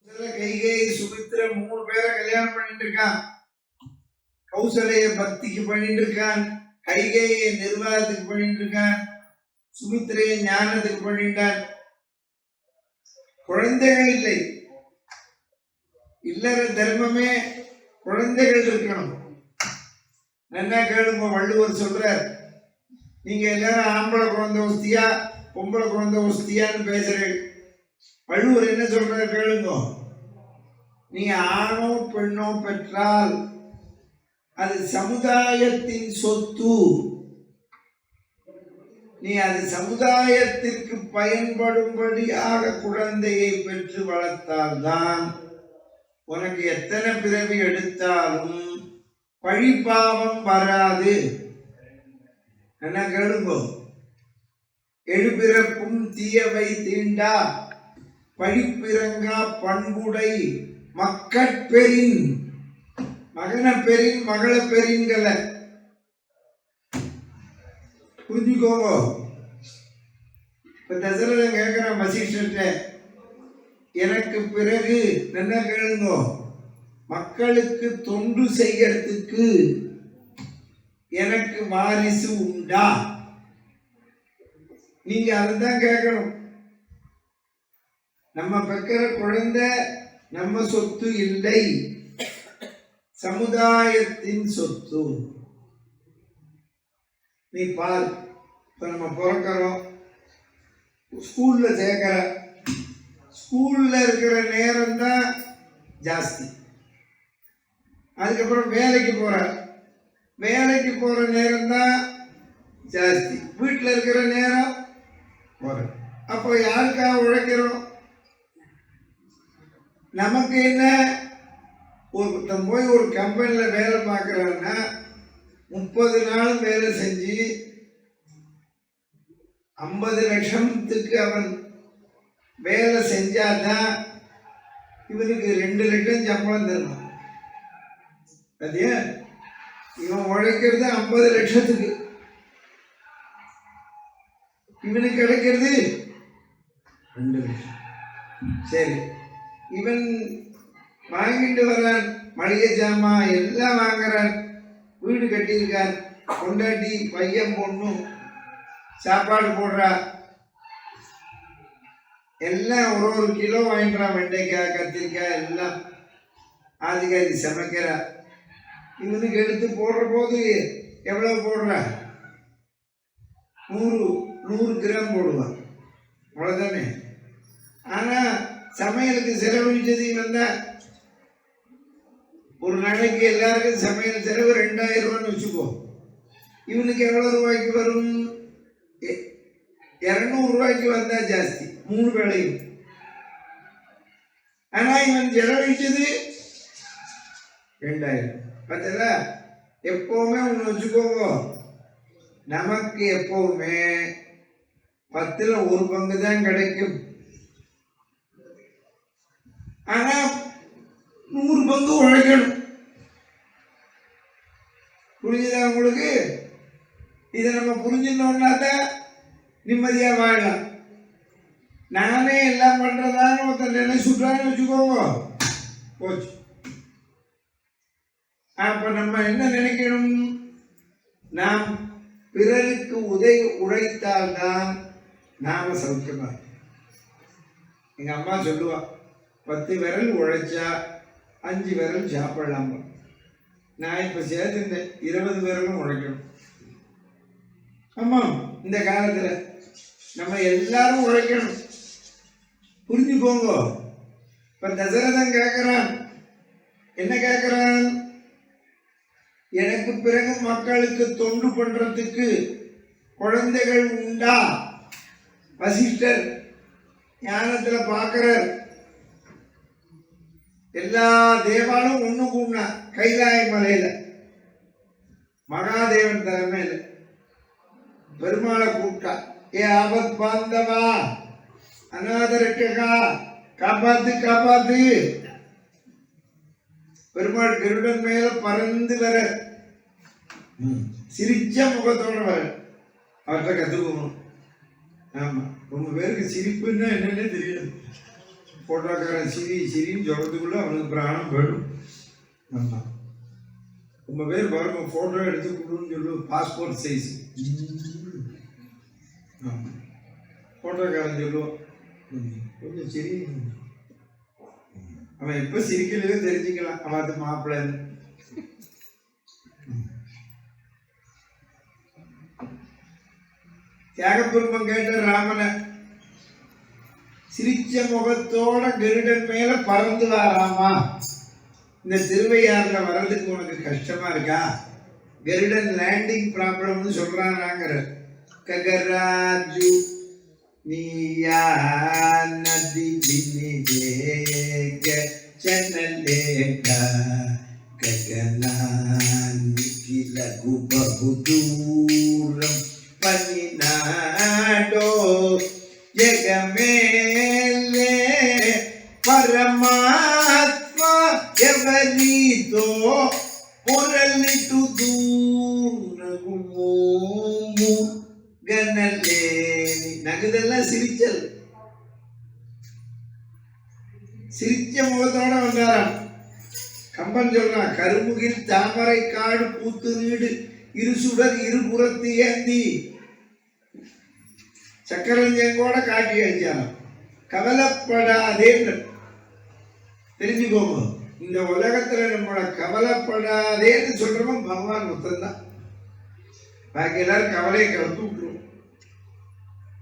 கைகை சுமித்ர 3 பேரை கல்யாணம் பண்ணிட்டு இருக்கான். கௌசலைய பக்திக்கு பண்ணிட்டு இருக்கான், கைகையை நிர்வாகத்துக்கு பண்ணிட்டு இருக்கான், சுமித்ரைய ஞானத்துக்கு பண்ணிட்டான். குழந்தைகள் இல்லை. இல்லற தர்மமே குழந்தைகள் இருக்கணும். நல்லா கேளுங்க, வள்ளுவர் சொல்றார், நீங்க எல்லாரும் ஆம்பளை குழந்தை ஒஸ்தியா பொம்பளை குழந்தை ஒஸ்தியான்னு பேசுறீங்க. வள்ளுவர் என்ன சொல்றாரு கேளுங்க, நீ ஆணோ பெண்ணோ பெற்றால் அது சமுதாயத்தின் சொத்து. நீ அது சமுதாயத்திற்கு பயன்படும்படியாக குழந்தையை பெற்று வளர்த்தால்தான் உனக்கு எத்தனை பிறவி எடுத்தாலும் பழிபாவம் வராது. என்ன கேளுங்கோ, எழுபிறப்பும் தீயவை தீண்டா படிப்பிறங்கா பண்புடை மக்கட்பெறின். மகன பெறின் மகள பெறின்கள புரிஞ்சுக்கோங்க. இப்ப தசரதன் கேட்கிறான் வசிஷ்டர்கிட்ட, எனக்கு பிறகு என்ன கேளுங்க, மக்களுக்கு தொண்டு செய்யறதுக்கு எனக்கு வாரிசு உண்டா? நீங்க அதுதான் கேட்கணும். நம்ம பெக்கிற குழந்தை நம்ம சொத்து இல்லை, சமுதாயத்தின் சொத்து. நீ பார், இப்ப நம்ம பிறக்கிறோம், ஸ்கூல்ல சேர்க்கிற, ஸ்கூல்ல இருக்கிற நேரம் தான் ஜாஸ்தி. அதுக்கப்புறம் வேலைக்கு போற, வேலைக்கு போற நேரம் தான் ஜாஸ்தி. வீட்டில் இருக்கிற நேரம் போற. அப்போ யாருக்காக உழைக்கிறோம்? நமக்கு என்ன, ஒருத்தன் போய் ஒரு கம்பெனியில் வேலை பார்க்குறான்னா 30 நாளும் வேலை செஞ்சு 50 லட்சத்துக்கு அவன் வேலை செஞ்சாதான் இவனுக்கு 2 லட்சம் சம்பளம் தரணும். அதே இவன் உழைக்கிறது 50 லட்சத்துக்கு, இவனுக்கு கிடைக்கிறது 2 லட்சம். சரி, இவன் வாங்கிட்டு வரான், மளிகை ஜாமான் எல்லாம் வாங்குறான், வீடு கட்டியிருக்கான், கொண்டாட்டி பையன் பொண்ணும் சாப்பாடு போடுறா, எல்லாம் ஒரு கிலோ வாங்கிட்டான், வெண்டைக்காய் கத்திரிக்காய் எல்லாம் ஆதிகாரி சமைக்கிறா. இவனுக்கு எடுத்து போடுற போது எவ்வளவு போடுறா? 100 கிராம் போடுவான், அவ்வளோதானே. ஆனால் சமையலுக்கு செலவழிச்சது இவன் தான். ஒரு நாளைக்கு எல்லாருக்கும் சமையல் செலவு 2000 ரூபான்னு வச்சுக்கோ. இவனுக்கு எவ்வளோ ரூபாய்க்கு வரும்? 200 ரூபாய்க்கு வந்தா ஜாஸ்தி, 3 வேளையும். ஆனா இவன் செலவழிச்சது 2000. பார்த்தா எப்பவுமே ஒன்று வச்சுக்கோங்க, நமக்கு எப்பவுமே 10ல் 1 பங்கு தான் கிடைக்கும். ஆனா 100 பங்கு உழைக்கணும். புரிஞ்சுதா உங்களுக்கு? இதை நம்ம புரிஞ்சுட்டோம்னா தான் நிம்மதியா வாழலாம். நானே எல்லாம் பண்றதான்னு ஒருத்தன் நினைச்சுட்டான்னு வச்சுக்கோங்க, போச்சு. அப்ப நம்ம என்ன நினைக்கணும்? நாம் பிறருக்கு உழைத்தால்தான் நாம சௌக்கியமா. எங்க அம்மா சொல்லுவா, 10 விரல் உழைச்சா 5 விரல் சாப்பிடலாம். நான் இப்ப சேர்த்துட்டேன், 20 விரலும் உழைக்கணும். ஆமா, இந்த காலத்துல நம்ம எல்லாரும் உழைக்கணும். புரிஞ்சுக்கோங்க. இப்ப தசரதன் கேட்கிறான், என்ன கேட்கிறான்? எனக்கு பிறகு மக்களுக்கு தொண்டு பண்றதுக்கு குழந்தைகள் உண்டா? வசிஷ்டர் ஞானத்துல பார்க்கிறார். எல்லா தேவாலும் ஒண்ணு கூடனா கைலாய மலையில மகாதேவன் தலைமையில பெருமாளை கூப்பிட்டா, ஏ ஆபத் பாந்தவா, அநாதரக்கா, காப்பாத்து காப்பாத்து. பெருமாள் கருடன் மேல பறந்து வர, சிரிச்ச முகத்தோட வர. அவர்கிட்ட கத்துக்கணும். ஆமா, ரொம்ப பேருக்கு சிரிப்புன்னா என்னன்னு தெரியாது. போட்டோக்காரன் சிரின்னு சொல்றதுக்குள்ள அவனுக்கு பிராணம் போயிடும். ஆமா, ரொம்ப பேர் பாருங்க போட்டோ எடுத்து கொடுன்னு சொல்லு, பாஸ்போர்ட் சைஸ். போட்டோக்காரன் சொல்லுவான் கொஞ்சம் சரி, அவன் எப்ப சிரிக்கலையோ தெரிஞ்சுக்கலாம் அவன் அது மாப்பிள்ளன்னு. தியாகபுருமம் கேட்ட ராமனை சிரிச்ச முகத்தோட கருடன் மேல பறந்து வாராமா, இந்த திருவையாறுல வர்றதுக்கு உனக்கு கஷ்டமா இருக்கா? கருடன் லேண்டிங் ப்ராப்ளம்னு சொல்றாங்க. ககராஜு நீயா நதி வினிவேக சனலேக ககனானிகி லகு பகுதூரம் பனிநாடோ జగమేలే పరమాత్మ ఎవరితో పొరలిటు దూరము గనలేని. நகுதெல்லாம் சிரிச்சல், சிரிச்ச முகத்தோட வந்தாராம். கம்பன் சொல்றான், கருமுகில் தாமரை காடு பூத்து நீடு இருசுடர் இருபுறத்து ஏந்தி சக்கரஞ்சங்கோட காட்டி அடிச்சாலும் கவலைப்படாதேன்னு தெரிஞ்சுக்கோங்க. இந்த உலகத்துல நம்மள கவலைப்படாதேன்னு சொல்றவன் பகவான் மொத்தம் தான். பாக்கி எல்லாரும் கவலையை கலந்து விட்டுருவோம்.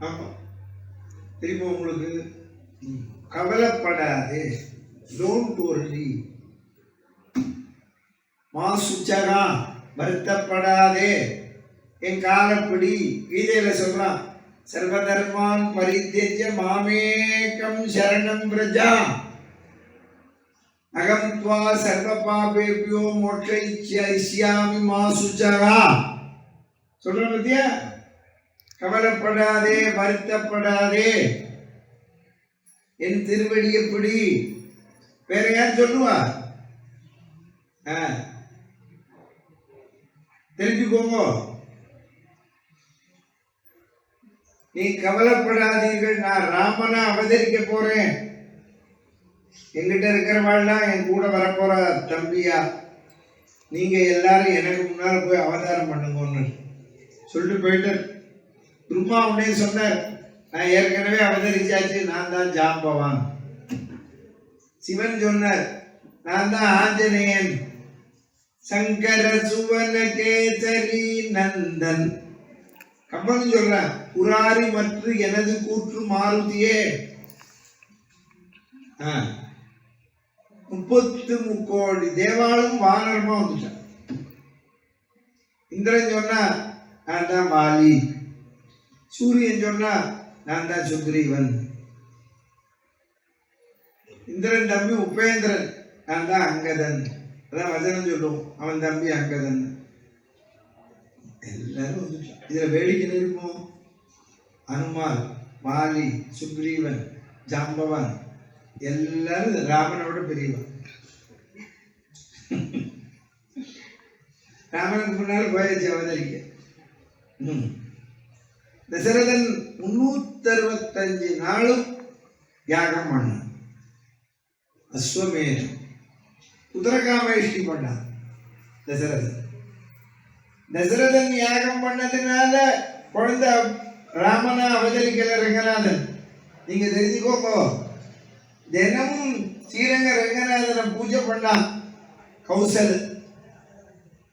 ஆமா, திரும்ப உங்களுக்கு கவலைப்படாதே, டோன்ட் வரி, மாசுச்சகா வருத்தப்படாதே, என் காலப்படி. கீதையில சொல்றான், சர்வதர்மான் பரித்யஜ்ய மாமேகம் சரணம் பிரஜா அகம் த்வா சர்வ பாபேபியோ மோட்சயிஷ்யாமி மா சுச்சகா. சொல்ற பத்தியா, கவலைப்படாதே, வருத்தப்படாதே, என் திருவடி எப்படி. வேற யார் சொல்லுவா? தெரிஞ்சுக்கோங்க. நீ கவலைப்படாதீர்கள், நான் ராமனா அவதரிக்க போறேன், எங்கிட்ட இருக்கிறவாள்லாம் என் கூட வரப்போற தம்பியா, நீங்க எல்லாரும் எனக்கு முன்னால போய் அவதாரம் பண்ணுங்கன்னு சொல்லிட்டு போயிட்டு பிரம்மா உடனே சொன்னார், நான் ஏற்கனவே அவதரிச்சாச்சு, நான் தான் ஜாம்பவான். சிவன் சொன்னார், நான் தான் ஆஞ்சநேயன், சங்கர சுவன கேசரி நந்தன். கம்பன் சொல்றான், புராரி மற்றும் எனது கூற்று மாருதியே. 33 கோடி தேவாலும் வானரமா வந்துட்டான். இந்திரன் சொன்னா நான் தான் வாலி, சூரியன் சொன்னா நான் தான் சுக்ரீவன், இந்திரன் தம்பி உபேந்திரன் நான் தான் அங்கதன், அதான் வசனம் சொல்லுவோம், அவன் தம்பி அங்கதன். எல்லாரும் வந்துட்டான். இதுல வேடிக்கை இருக்கும், அனுமார், வாலி, சுக்ரீவன், ஜாம்பவான் எல்லாரும் ராமனோட பெரியவன். ராமனுக்கு முன்னால் போயாச்சு அவதரிக்க. தசரதன் 365 நாளும் யாகம் பண்ணான், அஸ்வமேதம், உத்தரகாமேஷ்டி பண்ணான் தசரதன். தசரதன் யாகம் பண்ணதுனால குழந்தை ராமனா அவதரிக்கல ரங்கநாதன். நீங்க தெரிஞ்சுக்கோங்க, தினமும் ஸ்ரீரங்க ரங்கநாதனை பூஜை பண்ணான் கௌசல்.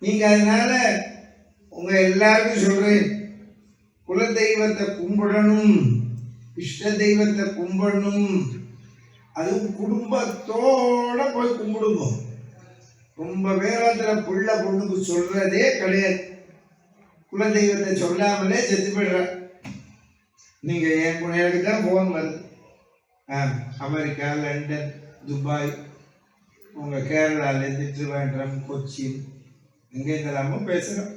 நீங்க அதனால உங்க எல்லாருக்கும் சொல்றேன், குல தெய்வத்தை கும்பிடணும், இஷ்ட தெய்வத்தை கும்பிடணும், அதுவும் குடும்பத்தோட போய் கும்பிடுங்க. ரொம்ப பேராத்துல புள்ள பொண்ணுக்கு சொல்றதே கிடையாது, குல தெய்வத்தை சொல்லாமலே செத்து போயிடுற. நீங்க என் எனக்கு தான் போன் வருது, அமெரிக்கா, லண்டன், துபாய், உங்க கேரளாலேருந்து திருவேண்டரம், கொச்சின், எங்கெங்கெல்லாமோ பேசுகிறோம்.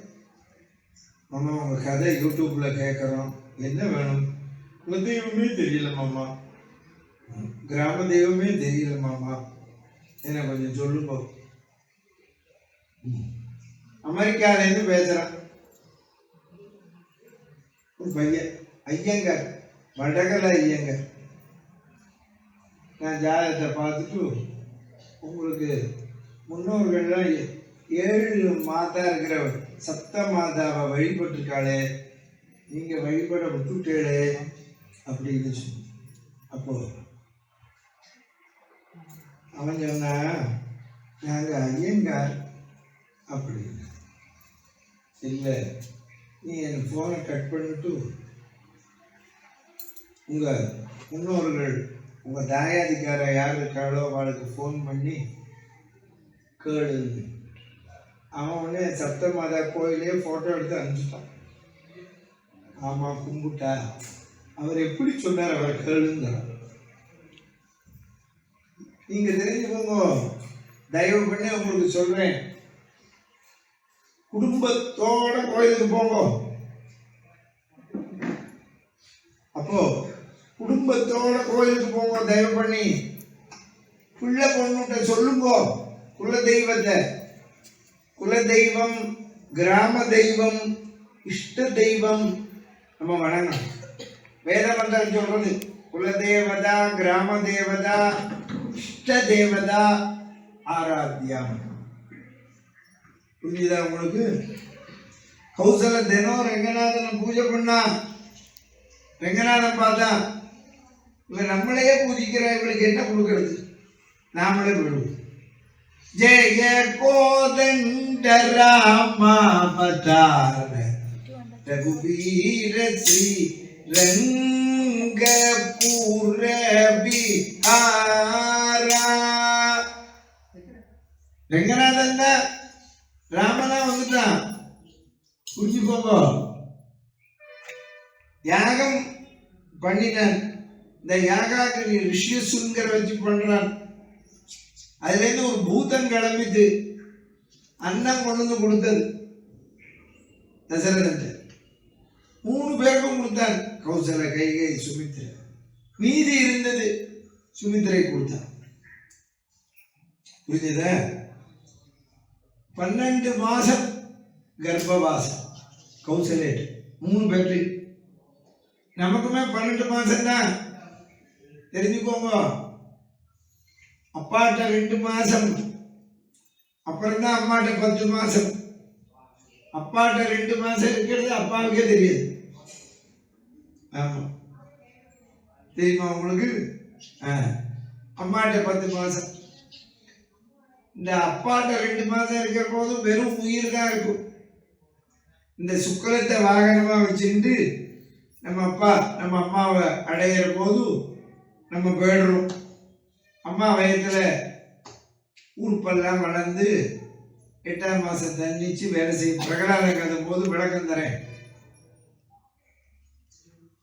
மாமா உங்க கதை யூடியூப்ல கேட்குறோம், என்ன வேணும்? உங்க தெய்வமே தெரியல மாமா, கிராம தெய்வமே தெரியல மாமா, என்ன கொஞ்சம் சொல்லுங்க. அமெரிக்காலேருந்து பேசுறான் ஒரு பையன், ஐயங்கர், வடகல ஐயங்கர். நான் ஜாதகத்தை பார்த்துட்டு உங்களுக்கு முன்னோர்கள்லாம் 7 மாதா இருக்கிற சப்த மாதாவை வழிபட்டுருக்காளே, நீங்கள் வழிபட விட்டுட்டேளே அப்படின்னு சொல்லி. அப்போ அவன் சொன்னா, நாங்கள் ஐயங்கார் அப்படின்னு. இல்லை, நீ என் ஃபோனை கட் பண்ணிட்டு உங்கள் முன்னோர்கள் உங்கள் தாயாதிக்கார யார் இருக்காளோ அவளுக்கு ஃபோன் பண்ணி கேளுங்க. அவன் உடனே சப்த மாதா கோயிலே ஃபோட்டோ எடுத்து அனுப்பிச்சிட்டான். ஆமாம், கும்பிட்டா. அவர் எப்படி சொன்னார், அவரை கேளுங்கிறார். நீங்கள் தெரிஞ்சுக்கோங்க, தயவு பண்ணி உங்களுக்கு சொல்கிறேன், குடும்பத்தோட கோயிலுக்கு போங்க. அப்போ குடும்பத்தோட கோயிலுக்கு போங்க, தயவு பண்ணி. பிள்ளை பொண்ணுகிட்ட சொல்லுங்க குலதெய்வத்தை. குலதெய்வம், கிராம தெய்வம், இஷ்ட தெய்வம் நம்ம வணங்கணும். வேத மந்திரம் சொல்றது குலதேவதா, கிராம தேவதா, இஷ்ட தேவதா, ஆராத்தியம். புரிஞ்சுதா உங்களுக்கு? கௌசல தினம் ரங்கநாதனை பூஜை பண்ணா, ரங்கநாதன் பார்த்தா இவன் நம்மளையே பூஜிக்கிற, இவளுக்கு என்ன கொடுக்கறது? நாமளே விடுவோம். ஜெய கோதண்ட ராமாவதார ரகுவீர ஸ்ரீ ரங்கபூர விஹாரா. ரங்கநாதன் தான் ராமனா வந்துட்டான். புரிஞ்சுக்கோங்க. யாகம் பண்ணினான். இந்த யாகாக்கு ரிஷியசுங்கர வச்சு பண்றான். அதுலேருந்து ஒரு பூதம் கிளம்பிட்டு அன்னம் கொண்டு வந்து கொடுத்தது தசரதன். 3 பேருக்கும் கொடுத்தான். கௌசல, கைகை, சுமித்ரை. மீதி இருந்தது சுமித்ரை கொடுத்தான். புரிஞ்சதா? 12 மாசம் கர்ப்பவாசம் கௌசலேட். 3 பேருக்கு. நமக்குமே 12 மாசம் தான். தெரிஞ்சுக்கோங்க. அப்பாட்ட 2 மாசம், அப்புறம் தான் அம்மாட்ட 10 மாசம். அப்பாட்ட 2 மாசம் இருக்கிறது அப்பாவுக்கே தெரியாது. ஆமா, தெரியுமா உங்களுக்கு? அம்மாட்ட 10 மாசம். இந்த அப்பாட்ட 2 மாசம் இருக்கிற போது வெறும் உயிர் தான் இருக்கும். இந்த சுக்கலத்தை வாகனமா வச்சுட்டு நம்ம அப்பா நம்ம அம்மாவை அடையிற போது நம்ம போயிடுறோம். அம்மா வயத்துல ஊர்ப்பெல்லாம் வளர்ந்து 8ஆம் மாசம் தண்ணிச்சு வேலை செய்யும். பிரகலாத கதை போது விளக்கம் தரேன்.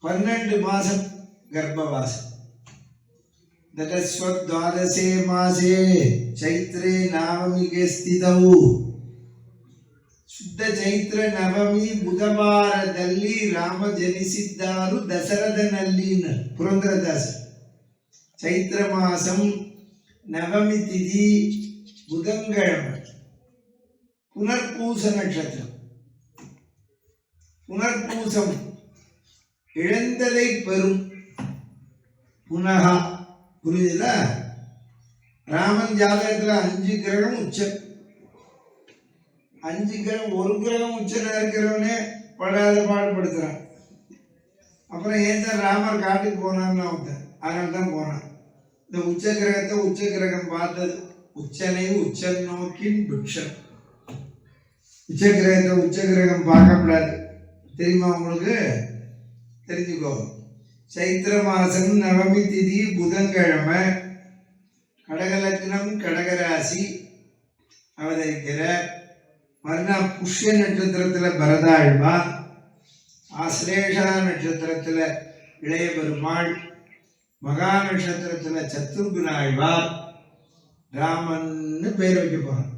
12 மாசம் கர்ப்பவாசம். ததஸ்வத்வாதசே மாசே ಚೈತ್ರೇ ನವಮಿಗೆ ಸ್ಥಿತವು. ಶುದ್ಧ ಚೈತ್ರ ನವಮಿ ಬುಧವಾರದಲ್ಲಿ ರಾಮ ಜನಿಸಿದ್ದಾರು ದಸರಥನಲ್ಲಿ. ಪುರಂದರದಾಸ. ಚೈತ್ರ ಮಾಸಂ ನವಮಿ ತಿಥಿ ಬುಧಂಗಿழமை. புனர்பூச நட்சத்திரம். புனர்பூசம் இழந்ததை பெறும். புனகா. புரியுதுல? ராமன் ஜாதகத்துல 5 கிரகம் உச்சம். 5 கிரகம், ஒரு கிரகம் உச்சனா இருக்கிறவனே படாத பாடுபடுத்துறான். அப்புறம் ஏன் தான் ராமர் காட்டுக்கு போனான்னு அவன் அதனால தான் போனான். இந்த உச்ச கிரகத்தை உச்ச கிரகம் பார்த்தது. உச்சனை உச்சம் நோக்கின் புட்சம். உச்ச கிரகத்தை உச்ச கிரகம் பார்க்கப்படாது. தெரியுமா உங்களுக்கு? தெரிஞ்சுக்கோ. சைத்திர மாசம் நவமி திதி புதன்கிழமை. கடகலக்னம் கடகராசி அவதரிக்கிற மறுநாள் புஷ்ய நட்சத்திரத்துல பரதாழ்வான், ஆஸ்லேஷா நட்சத்திரத்துல இளைய பெருமாள், மகா நட்சத்திரத்துல சத்ருகுணாழ்வார், ராமன்னு பேர் வைக்க போறான்.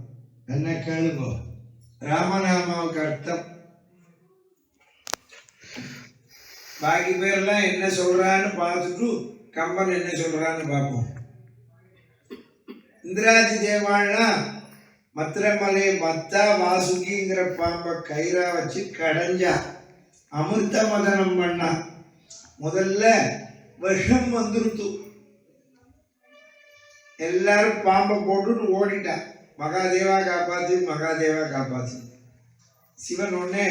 என்ன கேளுங்கோ. ராமநாமாவுக்கு அர்த்தம். பாக்கி பேர்லாம் என்ன சொல்றான்னு பார்த்துட்டு கம்பன் என்ன சொல்றான்னு பார்ப்போம். இந்திராதி தேவாள்னா மத்திரமலை மத்தா வாசுகிங்கிற பாம்பை கயிறா வச்சு கடைஞ்சா அமிர்த மதனம் பண்ணா. முதல்ல விஷம் வந்துருத்து. எல்லாரும் பாம்பை போட்டுட்டு ஓடிட்டான். மகாதேவா காப்பாத்து, மகாதேவா காப்பாத்து. சிவன் உடனே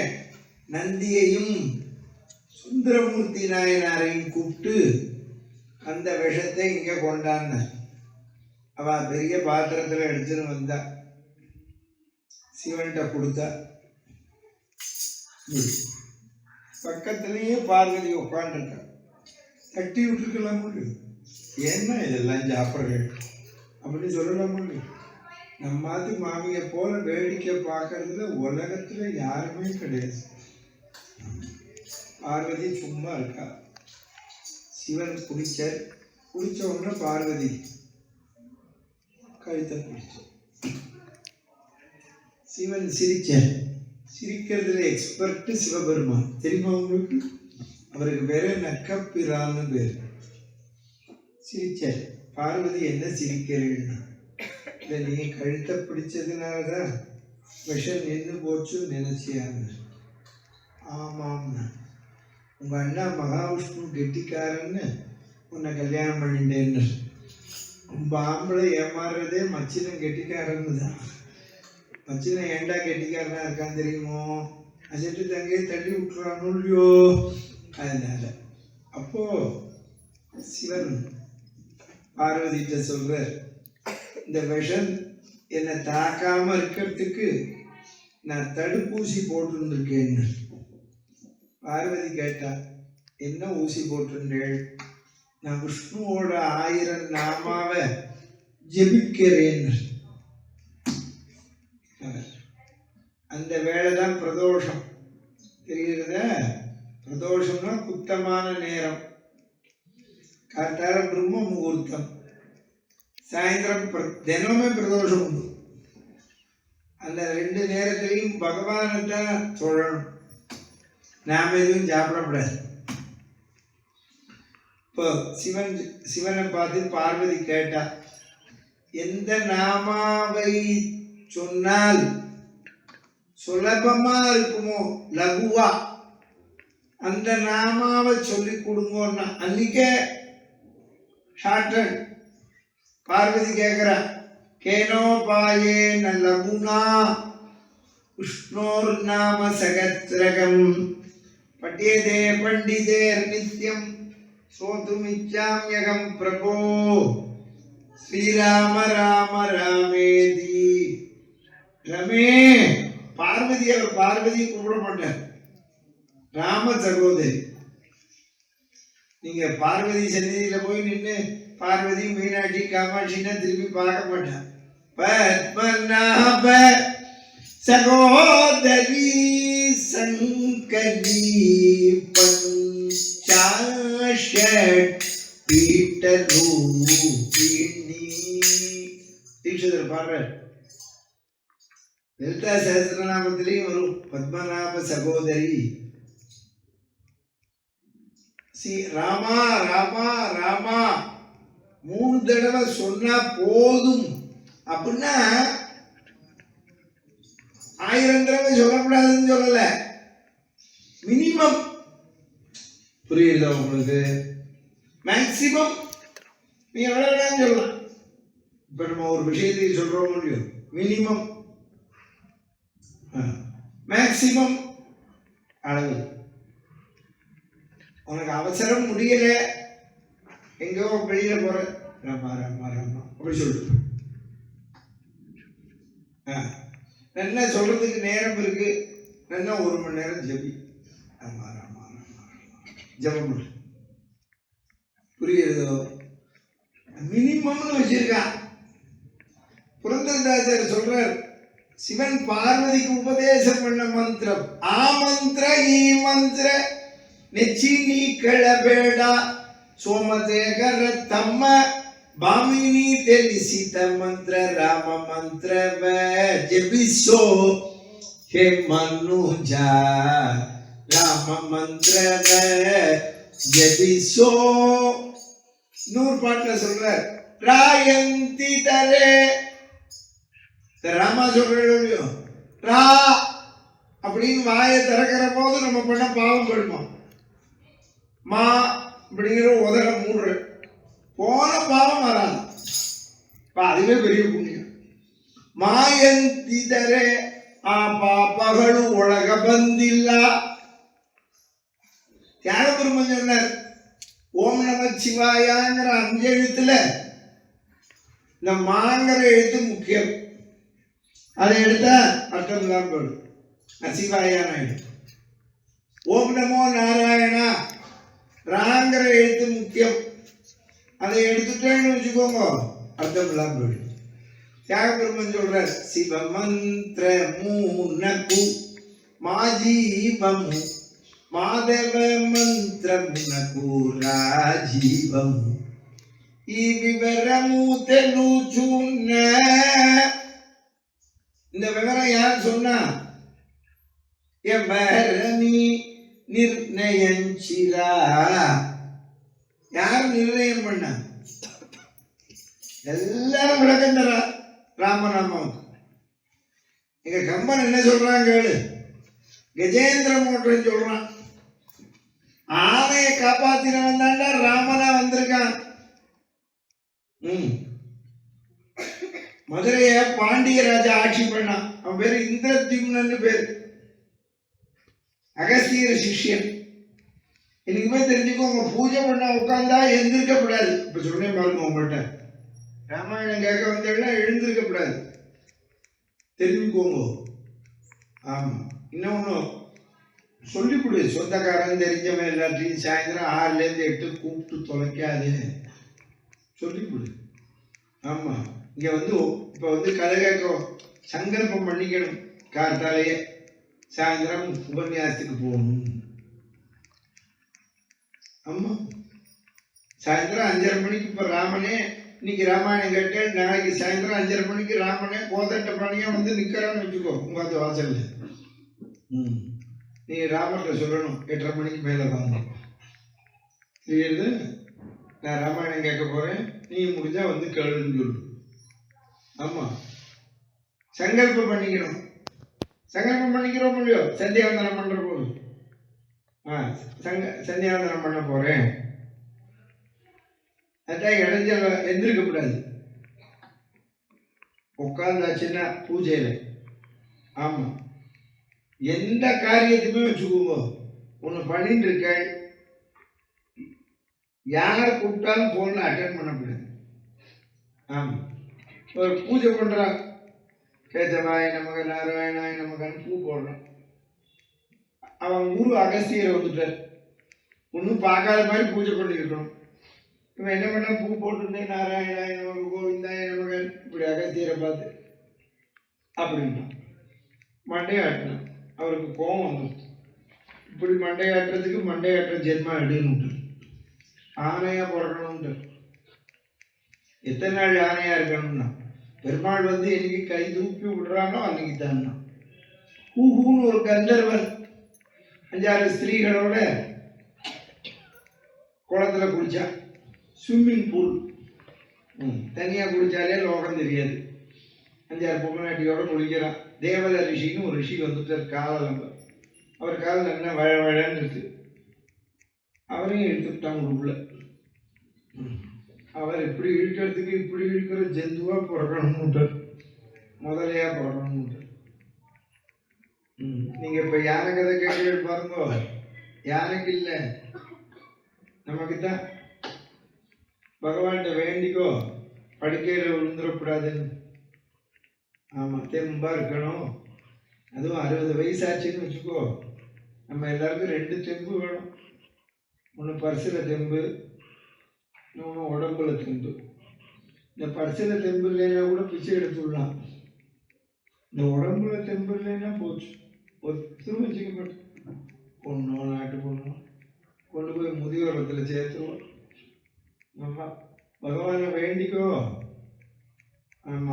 நந்தியையும் சுந்தரமூர்த்தி நாயனாரையும் கூப்பிட்டு அந்த விஷத்தை இங்கே கொண்டான். அவன் பெரிய பாத்திரத்தில் எடுத்துன்னு வந்தா, சிவன்கிட்ட கொடுத்தா. பக்கத்துலேயே பார்வதி உட்காந்துருக்கா. தட்டி விட்டுருக்கலாம் முடியும், ஏன்னா இதெல்லாம் சாப்பிட்றேன் அப்படின்னு சொல்லலாம் முடியும். நம்ம மாதிரி மாமியை போல வேடிக்கை பார்க்கறதுல உலகத்துல யாருமே கிடையாது. பார்வதி சும்மா இருக்கா. சிவன் குடிச்ச உடனே பார்வதி கழுத்தை பிடிச்ச. சிவன் சிரிக்கிறதுல எக்ஸ்பர்ட் சிவபெருமான். தெரியுமா உங்களுக்கு? அவருக்கு பேரு நக்கப்பிரான்னு பேர். சிரிச்சார். பார்வதி என்ன சிரிக்கிறீன்னா, இல்லை நீ கழுத்தை பிடிச்சதுனாலதான் விஷம் நின்று போச்சு நினைச்சியாங்க. ஆமாம்னா உங்க அண்ணா மகாவிஷ்ணு கெட்டிக்காரன்னு உன்னை கல்யாணம் பண்ணிட்டேன்னு. உங்க ஆம்பளை ஏமாறுறதே மச்சினம் கெட்டிக்காரன்னு தான். மச்சினம் ஏண்டா கெட்டிக்காரனா இருக்கான்னு தெரியுமோ, அசட்டு தங்கையை தள்ளி விட்டுறானோ இல்லையோ. அதனால அப்போ சிவன் பார்வதிட்ட சொல்ற, இந்த விஷம் என்னை தாக்காம இருக்கிறதுக்கு நான் தடுப்பூசி போட்டுருந்துருக்கேன்னு. பார்வதி கேட்டா, என்ன ஊசி போட்டிருந்தேள்? நான் விஷ்ணுவோட 1000 நாமாவை ஜெபிக்கிறேன்னு. அந்த வேலைதான் பிரதோஷம். தெரிகிறத? பிரதோஷம்னா குத்தமான நேரம். காத்தால பிரம்ம முகூர்த்தம், சாயந்தரம் தினமே பிரதோஷம் உண்டு. அந்த 2 நேரத்திலையும் பகவானை தான் தொழணும். நாம எதுவும் சாப்பிடக்கூடாது. இப்போ சிவனை பார்த்து பார்வதி கேட்டா, எந்த நாமாவை சொன்னால் சுலபமா இருக்குமோ, லகுவா, அந்த நாமாவை சொல்லி கொடுங்கோன்னா. அன்னைக்கே ஷார்டன் பார்வதி கேட்கிறா, கேனோபாயே லகுனா விஷ்ணோர் நாம சகத்ரகம் பட்டியதே பண்டிதேர் நித்யம் சோதுமிச்சாம்யகம் பிரபோ ஸ்ரீராம ராம ராமேதி. ரமே பார்வதி, அவர் பார்வதியை கூப்பிட மாட்டார், ராம சகோதரி. நீங்க பார்வதி சந்நிதியில போய் நின்று பார்வதி மீனாட்சி காமாட்சின்னா திருப்பி பார்க்க மாட்டார். பத்மநாப சகோதரி சங்கரி பஞ்சாஷட் பீட்டரூபிணி. தீட்சிதர் பாடுறார். லலிதா சஹஸ்ரநாமத்திலையும் வரும் பத்மநாப சகோதரி. ராமா ராமா ராமா 3 தடவை சொன்னா போதும். அப்படின்னா 1000 தடவை சொல்லக்கூடாதுன்னு சொல்லல, மினிமம். புரியுதா உங்களுக்கு? மேக்சிமம் நீ எவ்வளவு வேணாலும் சொல்லலாம். இப்ப நம்ம ஒரு விஷயத்தை சொல்றோம் முடியும், மினிமம் மேக்சிமம் அளவு. உனக்கு அவசரம் முடியல, எங்கோ வெளியில போற, ராமா ராமா ராமா அப்படி சொல்லிட்டு நல்லா சொல்றதுக்கு நேரம் இருக்கு, நல்லா 1 மணி நேரம் ஜபி, ராமா ராமா ராமா ஜபம் பண்ணு. புரியுதோ? மினிமம்னு வச்சிருக்கா. புரந்தரதாசர் சொல்றார், சிவன் பார்வதிக்கு உபதேசம் பண்ண மந்திரம் ஆ மந்திர ஈ மந்திர நெச்சி நீ ಕೆಳಬೇಡ ಸೋಮದೇಗರ ತಮ್ಮ ಬಾಮಿನಿ ತಿಳಿಸಿದ ಮಂತ್ರ ರಾಮ ಮಂತ್ರವ ಜಪಿಸೋ ಹೇ ಮನುಜ ರಾಮ ಮಂತ್ರವ ಜಪಿಸೋ. 100 பாட்டுல சொல்ற ராயந்தி தரே. ராமா சொல்றோம், ரா அப்படின்னு வாயை திறக்கிற போது நம்ம பண்ண பாவம் போயிடுவோம். மா அப்படிங்கிற உதக மூடுற போன பாவம் வராது. அதுவே பெரிய புண்ணியம். மாயந்திதரே ಆ ಪಾಪಗಳು ಒಳಗ ಬಂದಿಲ್ಲ. தியாகபெருமன் சொன்னார், ஓம் நம சிவாயாங்கிற 5 எழுத்துல இந்த மாங்கிற எழுத்து முக்கியம். அதை எடுத்தா அர்த்தம் தான் போடும், அசிவாயான எழுத்து. ஓம் நமோ நாராயணா ராங்கிற எழுத்து முக்கியம். அதை எடுத்துட்டேன்னு வச்சுக்கோங்க, அர்த்தம் இல்லாம போயிடும். தியாகபெருமன் சொல்றார், சிவமந்திர மூனகு மாஜீவமு మాధవ మంత్రమునకు రాజీవము ఈ వివరము తెలుచున్న. இந்த விவரம் யார் சொன்னா? எவரணி நிர்ணயிரா. யார் நிர்ணயம் பண்ண? எல்லாரும் விளக்கம் தர ராமநாமாவுக்கு. எங்க கம்பன் என்ன சொல்றாங்க கேளு. கஜேந்திர மோட்டன் சொல்றான், ஆனையை காப்பாத்தினவன் தாண்டா ராமனா வந்திருக்கான். மதுரைய பாண்டிய ராஜா ஆட்சி பண்ணான். அவன் பேரு இந்திரத்யும்னு பேரு, அகஸ்தியர் சிஷ்யன். இன்னைக்குமே தெரிஞ்சுக்கோங்க, பூஜை பண்ண உட்கார்ந்தா எழுந்திருக்கப்படாது. இப்ப சொன்னேன் பாருங்க, உங்கள்கிட்ட ராமாயணம் கேட்க வந்தா எழுந்திருக்கப்படாது, தெரிஞ்சுக்கோங்க. ஆமா, இன்னொன்னு சொல்லிவிடு, சொந்தக்காரன் தெரிஞ்சவன் எல்லாத்தையும் சாயந்தரம் 6லேருந்து 8 கூப்பிட்டு தொலைக்காது, சொல்லிவிடு. ஆமா, இங்க இப்ப கதை கேட்கும், சங்கல்பம் பண்ணிக்கணும். கார்த்தாலேயே சாயந்தரம் உபன்யாசத்துக்கு போகணும். ஆமா, சாயந்தரம் 5:30 மணிக்கு. இப்ப ராமனே இன்னைக்கு ராமாயணம் கேட்டேன், நாளைக்கு சாயந்தரம் 5:30 மணிக்கு ராமனே கோதட்ட பணியா நிக்கிறான்னு வச்சுக்கோ உங்க வாசல்ல. நீ ராமர்கிட்ட சொல்லணும், 8:30 மணிக்கு மேல வாங்க, நான் ராமாயணம் கேட்க போறேன், நீ முடிஞ்சா கேளுன்னு சொல்லு. ஆமா, சங்கல்பம் பண்ணிக்கணும். சங்கல்பம் பண்ணிக்கிறோம் இல்லையோ, சந்தியாவந்தனம் பண்ற போது சந்தியாவந்தனம் பண்ண போறேன், அதான் இடைஞ்சல எந்திருக்கப்படாது. உட்கார்ந்தாச்சுன்னா பூஜையில, ஆமா, எந்த காரியத்தையுமே வச்சுக்கோங்க, ஒண்ணு பண்ணிட்டு இருக்க, யார் கூப்பிட்டாலும் போன்ல அட்டென்ட் பண்ணக்கூடாது. ஆமா, ஒரு பூஜை பண்றான், கேசவாய நமக நாராயணாய நமகன்னு பூ போடுறான். அவன் குரு அகஸ்தியரை வந்துட்டார், ஒன்னும் பார்க்காத மாதிரி பூஜை பண்ணிருக்கணும். இவன் என்ன பண்ண, பூ போட்டுருந்தேன், நாராயணாய நமக கோவிந்தாய நமகன், இப்படி அகஸ்தியரை பார்த்து அப்படின்னா மண்டையாட்டினான். அவருக்கு கோபம் வந்துருச்சு, இப்படி மண்டையாட்டுறதுக்கு மண்டையாட்டுற ஜென்மா எடுன்னு ஆணையா பிறக்கணும்ன்ற. எத்தனை நாள் ஆணையா இருக்கணும்னா, பெருமாள் என்னைக்கு கை தூக்கி விடுறானோ அன்னைக்கு தான். ஹூஹூன்னு ஒரு கந்தர்வன் 5-6 ஸ்திரீகளோட குளத்துல குளிச்சான். ஸ்விம்மிங் பூல், தனியா குளிச்சாலே லோகம் தெரியாது. 5-6 பொம்மநாட்டியோட குளிக்கிறான். தேவல ரிஷின்னு ஒரு ரிஷி வந்துட்டார், காலம்ப. அவர் காலில் என்ன வழன்னு இருக்கு, அவரையும் இழுத்துட்டான் உள்ள. அவர் இப்படி இழுக்கிறதுக்கு இப்படி இழுக்கிற ஜந்துவா பிறக்கணும்னு, முதலையா பிறக்கணும்னு. நீங்க இப்ப யானை கதை கேட்க பாருங்க, யானைக்கு இல்ல, நமக்குத்தான். பகவான்கிட்ட வேண்டிக்கோ, படுக்கையில விழுந்துடக்கூடாதுன்னு. ஆமா, தெம்பா இருக்கணும். அதுவும் 60 வயசாச்சுன்னு வச்சுக்கோ, நம்ம எல்லாருக்கும் 2 தெம்பு வேணும். ஒன்று பர்சில தெம்பு, இன்னொன்று உடம்புல தெம்பு. இந்த பர்சில தெம்பு இல்லைன்னா கூட பிச்சை எடுத்துடலாம், இந்த உடம்புல தெம்பு இல்லைன்னா போச்சு, ஒத்தும் வச்சுக்க மாட்டோம். பொண்ணோ நாட்டு பொண்ணோ கொண்டு போய் முதியோரத்தில் சேர்த்துருவோம். நம்ம பகவானை வேண்டிக்கோ.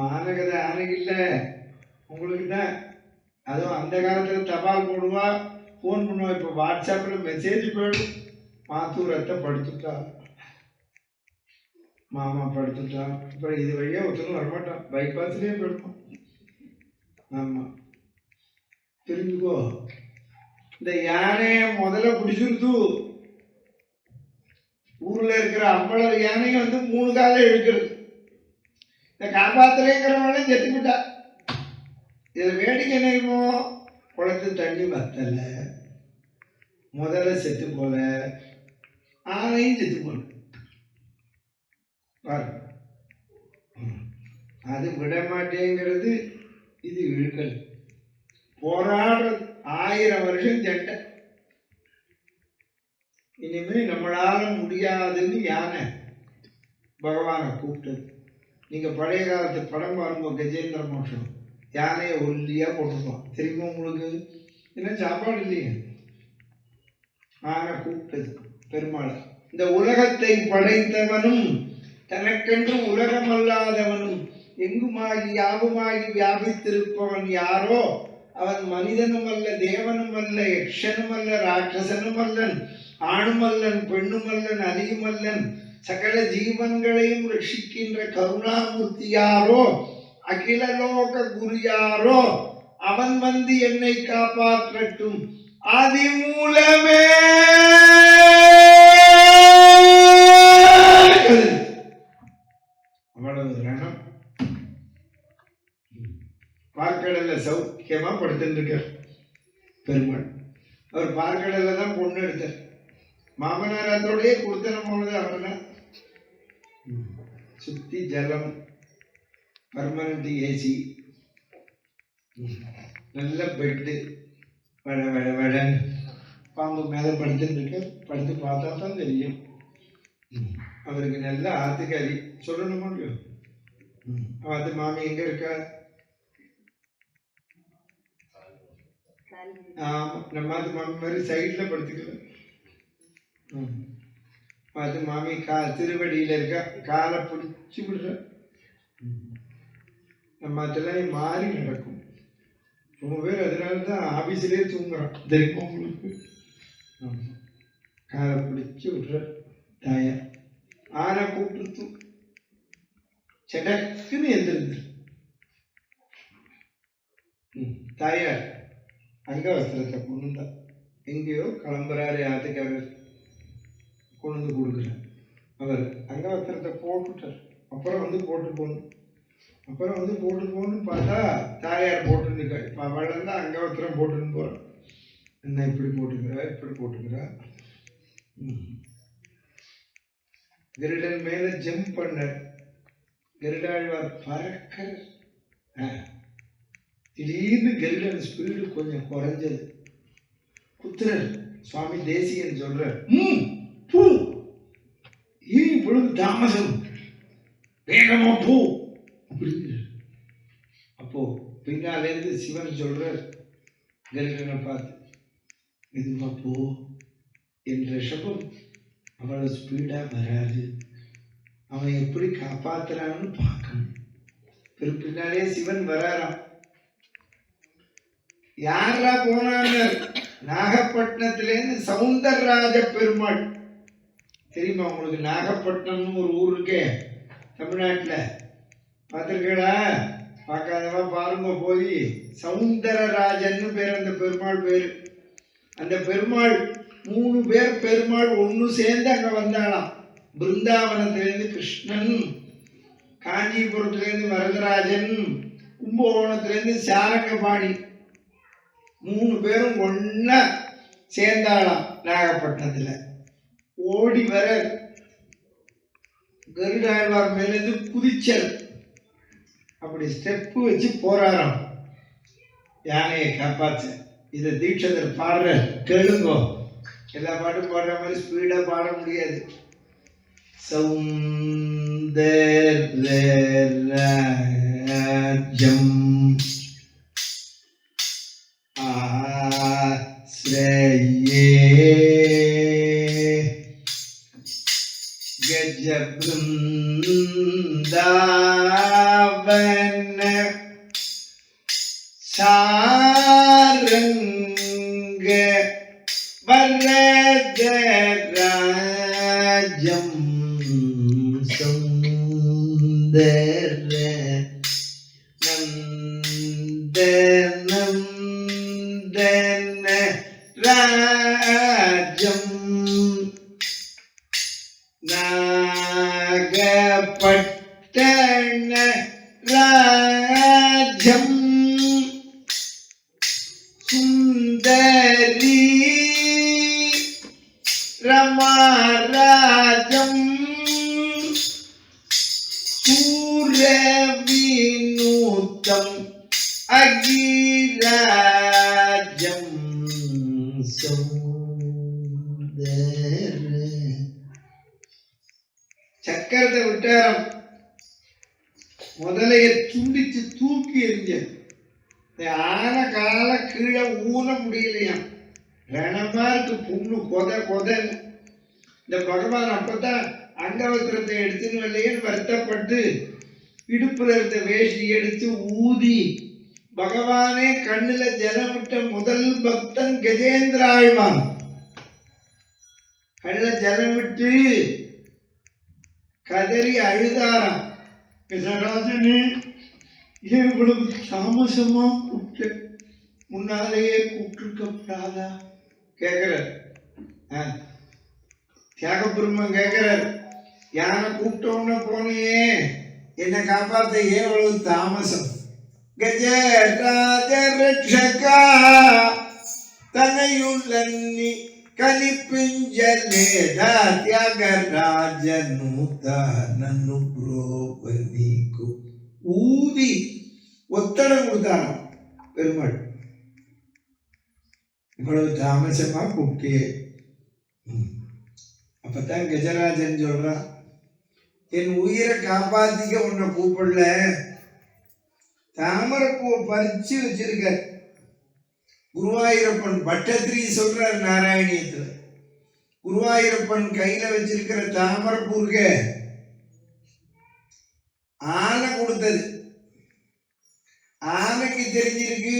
ஆனகதை ஆனைக்கு இல்லை, உங்களுக்கு தான். அதுவும் அந்த காலத்துல தபால் போடுவா, போன் பண்ணுவா. இப்ப வாட்ஸ்அப்ல மெசேஜ் போயிடும், மாத்தூரத்தை படுத்துட்டா, மாமா படுத்துட்டா. இப்ப இது வழியா ஒருத்தரும் வரமாட்டான், பைபாஸ்லயே போயிடும். ஆமா, தெரிஞ்சுக்கோ. இந்த யானைய முதல்ல பிடிச்சிருது, ஊர்ல இருக்கிற 50 யானையும் 3 கால இழுக்கிறது. இந்த காப்பாத்துறேங்கிறவங்களும் செத்து விட்டா. இதுல வேடிக்கை என்ன இருக்கும்? குளத்து தண்ணி வத்தல, முதல்ல செத்து போல, ஆனையும் செத்து போல. அது விட மாட்டேங்கிறது. இது இழுக்கல் போராடுறது. 1000 வருஷம் சண்டை. இனிமே நம்மளால முடியாதுன்னு யானை பகவானை கூப்பிட்டது. நீங்க பழைய காலத்து படம் பாருங்க, கஜேந்திர மோட்சம். யானையை ஒல்லியா போட்டுருப்பான், தெரியுமா உங்களுக்கு? என்ன சாப்பாடு இல்லையே. ஆனை கூப்பிட்டது பெருமாள். இந்த உலகத்தை படைத்தவனும் தனக்கென்று உலகம் அல்லாதவனும் எங்குமாகி யாவுமாகி வியாபித்திருப்பவன் யாரோ அவன் மனிதனும் அல்ல, தேவனும் அல்ல, யக்ஷனும் அல்ல, ராட்சசனும் அல்லன், ஆணுமல்லன், பெண்ணுமல்லன், அலியுமல்லன், சகல ஜீவன்களையும் ரட்சிக்கின்ற கருணாமூர்த்தி யாரோ, அகில லோக குரு யாரோ அவன் வந்து என்னை காப்பாற்றட்டும். ஆதி மூலமே அவ்வளவு ரணம். பார்க்கடல்ல சௌக்கியமா படுத்துட்டு பெருமாள். அவர் பார்க்கடல்ல தான் பொண்ணு எடுத்தார். மாமனாரத்தோடய கொடுத்தன போனது அவர்தான். சுத்தி ஜலம், பர்மனன்ட் ஏசி, நல்ல பெட்டு, வட வட வடன் பாம்பு மேலே படுத்துட்டு படுத்து பார்த்தா தான் தெரியும். அவருக்கு நல்ல ஆத்துக்காரி சொல்லணுமா இல்லையோ? அது மாமி எங்க இருக்கா? ஆமா, நம்ம அது மாமி மாதிரி சைட்ல படுத்துக்கல. அது மாமி திருவடியில இருக்கா, காலை பிடிச்சு விடுற. நம்ம அதெல்லாம் மாறி நடக்கும். ரொம்ப பேர் அதனாலதான் ஆபீஸ்லயே தூங்குறான், தெரியுமா உங்களுக்கு? காலை பிடிச்சு விடுற தாயா. ஆனை கூப்பிட்டு செடக்குன்னு எந்திருந்து. தாயார் அங்க வஸ்திரத்தை கொண்டு எங்கேயோ கிளம்புறாரு, ஆத்துக்காரர் கொண்டு கொடுக்குறார். அவர் அங்க வஸ்திரத்தை போட்டுட்டார். அப்புறம் வந்து போட்டு போகணும். அப்புறம் வந்து போட்டு போகணும்னு பார்த்தா தாயார் போட்டுருந்துக்கா. இப்போ அவள் தான் அங்க வஸ்திரம் போட்டுன்னு போறான். என்ன இப்படி போட்டுக்கிறா, இப்படி போட்டுக்கிறா. கருடன் மேல ஜம்ப் பண்ண கருடாழ்வார் பறக்கிற. திடீர்னு கருடன் ஸ்பீடு கொஞ்சம் குறைஞ்சது. குத்துறர் சுவாமி தேசிகன் சொல்றார், பூ ஏன் இப்பொழுது தாமசம், வேகமா பூ அப்படிங்கிற. அப்போ பின்னாலேருந்து சிவன் சொல்றார் கருடனை பார்த்து, மெதுவா போ, என் ரிஷபம் அவ்வளவு ஸ்பீடா வராது, அவன் எப்படி காப்பாத்துறான்னு பார்க்கணும். பின்னாலே சிவன் வராராம். யாரா போனாங்க? நாகப்பட்டினத்திலேருந்து சவுந்தரராஜ பெருமாள். தெரியுமா உங்களுக்கு? நாகப்பட்டினம்னு ஒரு ஊர் இருக்கே தமிழ்நாட்டுல, பார்த்திருக்கா? பார்க்காதவா பாருங்க போய். சவுந்தரராஜன்னு பேர் அந்த பெருமாள் பேரு. அந்த பெருமாள் 3 பேர் பெருமாள் ஒன்னு சேர்ந்து அங்க வந்தாளாம். பிருந்தாவனத்திலேருந்து கிருஷ்ணன், காஞ்சிபுரத்திலேருந்து வரதராஜன், கும்பகோணத்திலேருந்து சாரங்கபாணி, 3 பேரும் ஒன்னா சேர்ந்தாளாம் நாகப்பட்டினத்துல. ஓடி வர கருடாழ்வார் மேலேருந்து குதிச்சல். அப்படி ஸ்டெப்பு வச்சு போறாராம் யானையை காப்பாற்ற. இதை தீட்சதர் பாடுற கேளுங்கோ. எல்லா பாட்டும் பாடுற மாதிரி ஸ்பீடா பாட முடியாது. சௌந்தர்யராஜ்யம் ஆஸ்ரயே கஜப்ருந்தாவன சாரங்க வரதராஜம் சுந்தர நந்தநந்தன ராஜம் நாகப்பட்டினம் ராஜ்யம் சுந்தரி ரமாராஜம் சூரவினூத்தம் அகிராஜம் சக்கரத்தை விட்டாரம் முதலைய துண்டிச்சு தூக்கி எறிஞ்ச ஆன கால கீழே ஊன முடியலையாம். ரணமா இருக்கு, புண்ணு கொத கொதன்னு. இந்த பகவான் அப்பதான் அங்கவஸ்திரத்தை எடுத்துன்னு இல்லையேன்னு வருத்தப்பட்டு இடுப்புல இருந்த வேஷ்டி எடுத்து ஊதி பகவானே கண்ணுல ஜலம் விட்ட முதல் பக்தன் கஜேந்திராழ்வான். கண்ணுல ஜலம் விட்டு கதறி அழுதாராம். கஜராஜனே, இவ்வளவு தாமசமா கூப்பிட்டு முன்னாலேயே கூப்பிட்டுருக்கப்படாதா கேட்கிறார். தியாக பிரம்மன் கேட்கிறார், யானை கூப்பிட்டோன்னு போனியே, என்னை காப்பாத்த ஏன் இவ்வளவு தாமசம்? கஜராஜ ரட்சகா தனையுள்ளி கலிப்பிஞ்சலேதா தியாகராஜனூதா நன்னு புரோபனிக்கு ஊதி ஒத்தடம் கொடுத்தாராம் பெருமாள். இவ்வளவு தாமசமா கூப்பிட்டே. அப்பதான் கஜராஜன் சொல்றான், என் உயிரை காப்பாத்திக்க உன்னை கூப்பிடல, தாமரைப்பூவை பறிச்சு வச்சிருக்க. குருவாயூரப்பன் பட்டத்திரி சொல்றார் நாராயணியத்துல, குருவாயூரப்பன் கையில வச்சிருக்கிற தாமரைப்பூர்க ஆனை கொடுத்தது. ஆனைக்கு தெரிஞ்சிருக்கு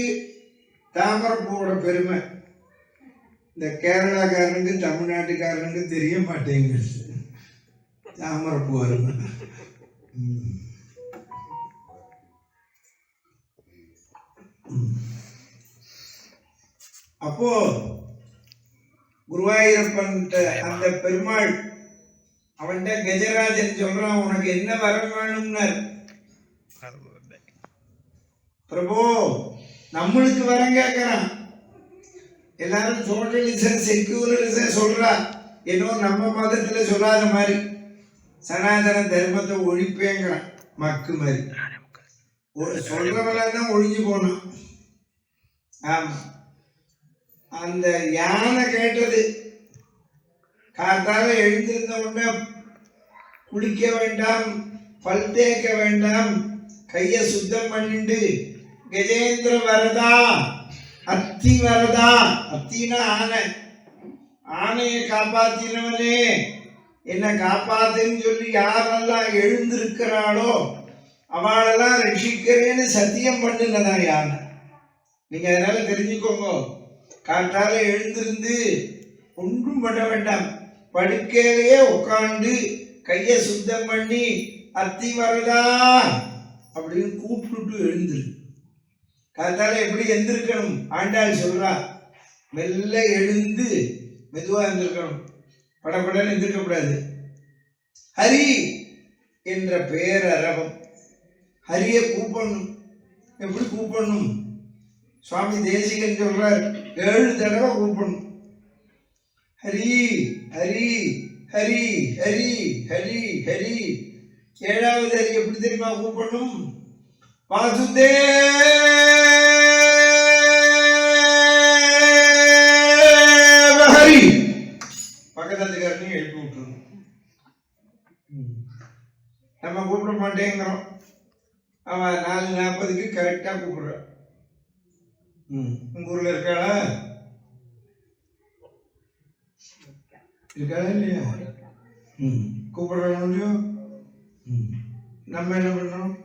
தாமரைப்பூவோட பெருமை. இந்த கேரளாக்காரனுக்கு தமிழ்நாட்டுக்காரனுக்கு தெரிய மாட்டேங்குது தாமரைப்பூ அருமை. அப்போ குருவாயூரப்பன் அந்த பெருமாள் அவன்கிட்ட கஜராஜன் சொல்றான், உனக்கு என்ன வரம் வேணும்னார். பிரபு நம்மளுக்கு வரம் கேட்கிறான். எல்லாரும் சோஷலிசம் செக்யூலரிசம் சொல்றா, ஏதோ நம்ம மதத்துல சொல்லாத மாதிரி சனாதன தர்மத்தை ஒழிப்பேங்கிறான் மக்கு மாதிரி. சொல்றவெல்லாம் ஒழிஞ்சு போனான். ஆமா, அந்த யானை கேட்டது, காத்தால எழுந்திருந்த உடனே குளிக்க வேண்டாம், பல் தேய்க்க வேண்டாம், கைய சுத்தம் பண்ணிட்டு கஜேந்திர வரதா அத்தி வரதா, அத்தினா ஆனை, ஆனையை காப்பாத்தினவனே என்னை காப்பாத்துன்னு சொல்லி யாரெல்லாம் எழுந்திருக்கிறாளோ அவளெல்லாம் ரட்சிக்கிறேன்னு சத்தியம் பண்ணினதா யானை. நீங்க அதனால தெரிஞ்சுக்கோங்க, காட்டால எழுந்திருந்து ஒன்றும் பண்ண வேண்டாம், படுக்கையிலேயே உட்காந்து கைய சுத்தம் பண்ணி அத்தி வரதா அப்படின்னு கூப்பிட்டு எழுந்துரு. காத்தால எப்படி எந்திருக்கணும் ஆண்டாள் சொல்றா, மெல்ல எழுந்து மெதுவா எந்திருக்கணும், படப்படன்னு எந்திருக்க கூடாது. ஹரி என்ற பேரரவம், ஹரிய கூப்பிடணும். எப்படி கூப்பிடணும்? சுவாமி தேசிகன் சொல்றார், 7 தடவை கூப்பிடணும். ஹரி ஹரி ஹரி ஹரி ஹரி ஹரி. 7வது ஹரி எப்படி தெரியுமா கூப்பிடணும்? வாசுதேவ ஹரி. பக்கத்துக்காரனையும் எழுப்பி விட்டுருணும். நம்ம கூப்பிட மாட்டேங்கிறோம், அவன் 4:40க்கு கரெக்டா கூப்பிடுறான். உங்க ஊர்ல இருக்காளா? இருக்காளா இல்லையா? கூப்பிடுறாங்க இல்லையோ? நம்ம என்ன பண்றோம்?